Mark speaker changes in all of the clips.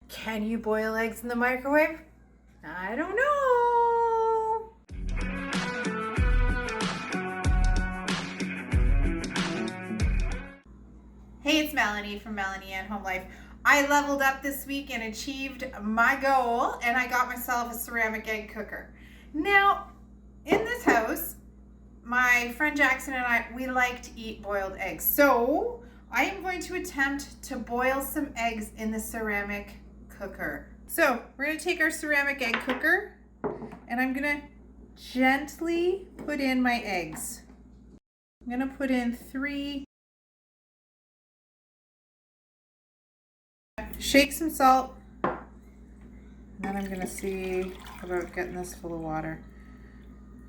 Speaker 1: Can you boil eggs in the microwave? I don't know. Hey, it's Melanie from Melanie and Home Life. I leveled up this week and achieved my goal, and I got myself a ceramic egg cooker. Now, in this house, my friend Jackson and I, we like to eat boiled eggs. So I am going to attempt to boil some eggs in the ceramic cooker. So we're going to take our ceramic egg cooker and I'm going to gently put in my eggs. I'm going to put in 3. Shake some salt. And then I'm going to see about getting this full of water.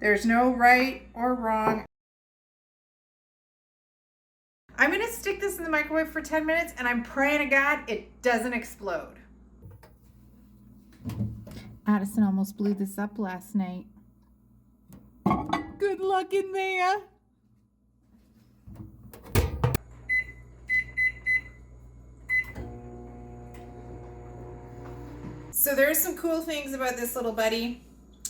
Speaker 1: There's no right or wrong. I'm going to stick this in the microwave for 10 minutes and I'm praying to God it doesn't explode. Addison almost blew this up last night. Good luck in there. So there's some cool things about this little buddy.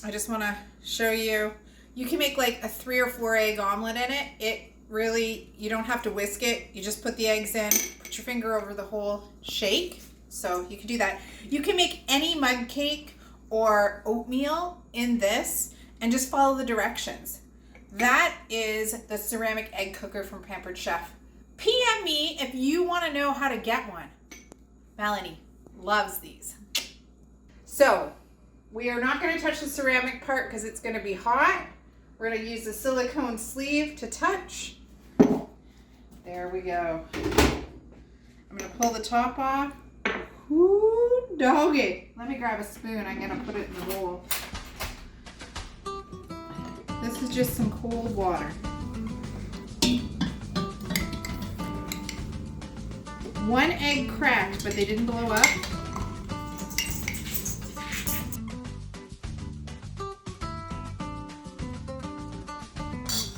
Speaker 1: I just want to show you. You can make like a 3 or 4 egg omelet in it. It really, you don't have to whisk it. You just put the eggs in, put your finger over the hole, shake. So you can do that. You can make any mug cake or oatmeal in this and just follow the directions. That is the ceramic egg cooker from Pampered Chef. PM me if you want to know how to get one. Melanie loves these. So we are not going to touch the ceramic part because it's going to be hot. We're going to use the silicone sleeve to touch. There we go. I'm going to pull the top off. Ooh, doggy. Let me grab a spoon. I'm going to put it in the bowl. This is just some cold water. 1 egg cracked, but they didn't blow up.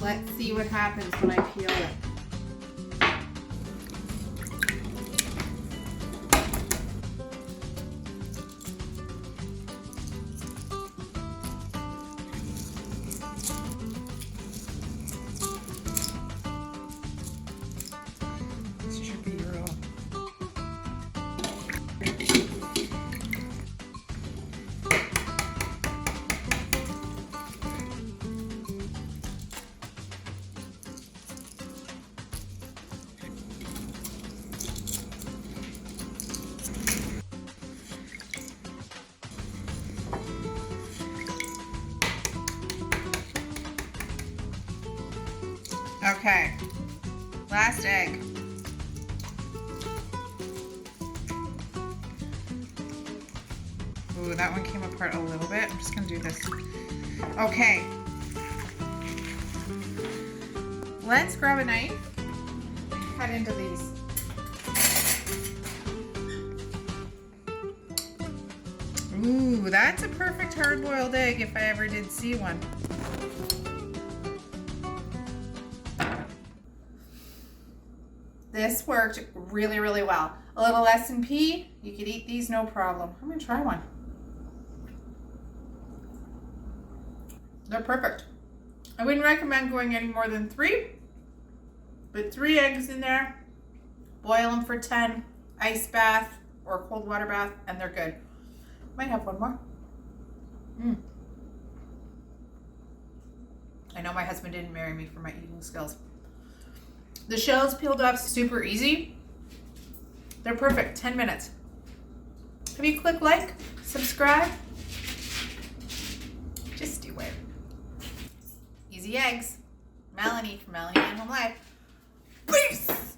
Speaker 1: Let's see what happens when I peel it. This should be raw. Okay, last egg. Ooh, that one came apart a little bit. I'm just gonna do this. Okay. Let's grab a knife and cut into these. Ooh, that's a perfect hard-boiled egg if I ever did see one. This worked really, really well. A little S&P, you could eat these no problem. I'm gonna try one. They're perfect. I wouldn't recommend going any more than 3, but 3 eggs in there, boil them for 10, ice bath or cold water bath, and they're good. Might have one more. I know my husband didn't marry me for my eating skills. The shells peeled off super easy. They're perfect, 10 minutes. Have you clicked like, subscribe? Just do it. Easy eggs. Melanie from Melanie and Home Life. Peace!